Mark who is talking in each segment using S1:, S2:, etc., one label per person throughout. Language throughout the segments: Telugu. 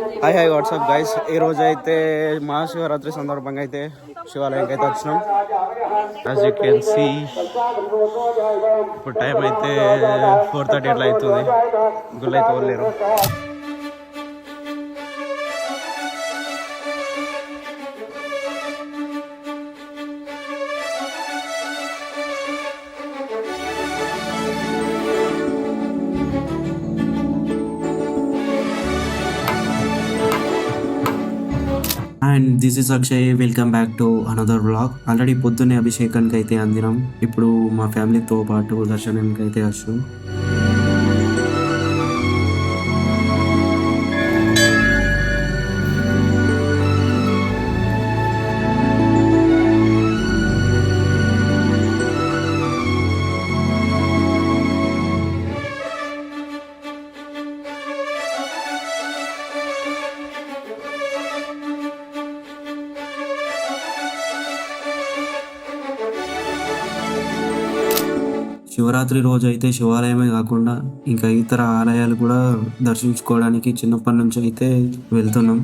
S1: Hi WhatsApp guys. ఈ రోజు అయితే మహాశివరాత్రి సందర్భంగా అయితే శివాలయంకి అయితే వచ్చినాం. యాజ్ యూ కెన్ సీ ఇప్పుడు టైం అయితే 4:30 అట్లా అవుతుంది. గుళ్ళు అయితే వదిలేరు.
S2: And this is Akshay. Welcome back to another vlog. Already పొద్దున్నే అభిషేకానికి అయితే అందినాం. ఇప్పుడు మా ఫ్యామిలీతో పాటు దర్శనానికి అయితే వచ్చాం. శివరాత్రి రోజు అయితే శివాలయమే కాకుండా ఇంకా ఇతర ఆలయాలు కూడా దర్శించుకోవడానికి చిన్నప్పటి నుంచి అయితే వెళ్తున్నాం.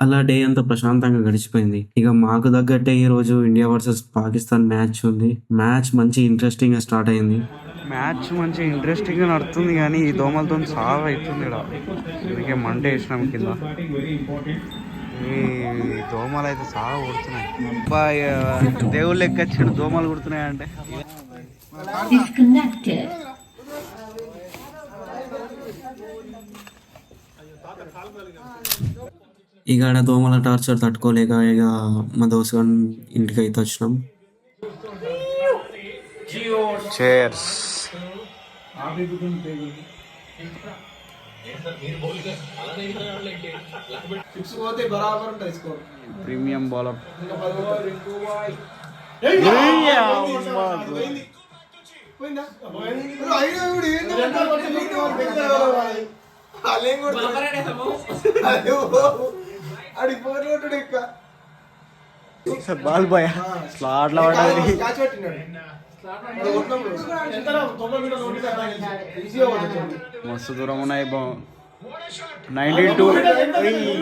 S2: అలా డే అంతా ప్రశాంతంగా గడిచిపోయింది. ఇక మాకు తగ్గట్టే ఈ రోజు ఇండియా వర్సెస్ పాకిస్తాన్ మ్యాచ్ ఉంది. మ్యాచ్ మంచి ఇంట్రెస్టింగ్ గా స్టార్ట్ అయింది.
S1: మ్యాచ్ మంచి ఇంట్రెస్టింగ్గా నడుతుంది, కానీ ఈ దోమలతో సాగు అవుతుంది. అందుకే మంట వేసినాం కింద. ఈ దోమలు అయితే సాగు కుడుతున్నాయి. దేవుళ్ళు ఎక్కొచ్చాడు, దోమలు కుడుతున్నాయి అంటే.
S2: ఇక ఆడ దోమల టార్చర్ తట్టుకోలేక ఇక మా దోస్తు ఇంటికి అయితే వచ్చినాం.
S1: Cheers. Premium bowler. Ball boy స్లాట్ల పడాలి. మస్తు దూరం ఉన్నాయి. 92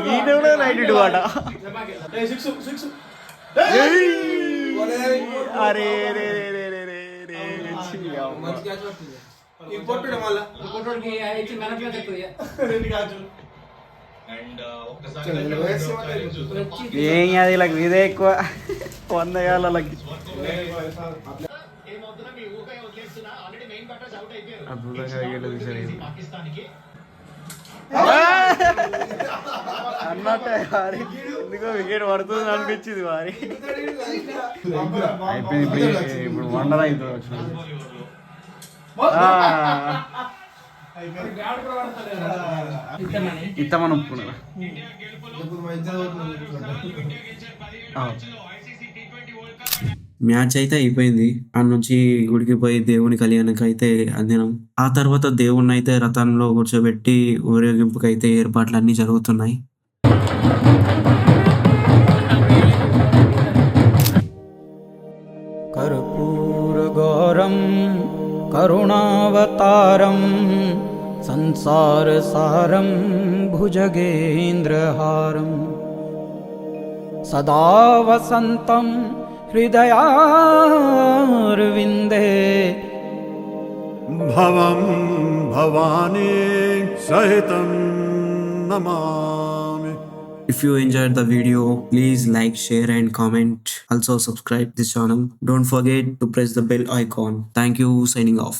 S1: 92 ఆట. అరే రే రే రే రే రే ఏం అది ఇలా ఇదే ఎక్కువ 100 ఏళ్ళకి. అన్నట్టే వారి ఎందుకో వికెట్ పడుతుంది అనిపించింది వారి. అయిపోయింది. ఇప్పుడు వండర్ అవుతుంది. ఇత్తమని ఒప్పుకున్నా.
S2: మ్యాచ్ అయితే అయిపోయింది. ఆ నుంచి గుడికి పోయి దేవుని కళ్యాణానికి అయితే అందినాం. ఆ తర్వాత దేవుణ్ణి అయితే రథంలో కూర్చోబెట్టి ఊరేగింపుకి అయితే ఏర్పాట్లు అన్ని జరుగుతున్నాయి.
S3: కర్పూర గౌరం కరుణావతారం సంసార సారం భుజగేంద్రహారం సదా వసంతం హృదయారవిందే
S4: భవం భవానీ సహితం నమామి.
S2: If you enjoyed the video, please like, share and comment. Also subscribe this channel. Don't forget to press the bell icon. Thank you. Signing off.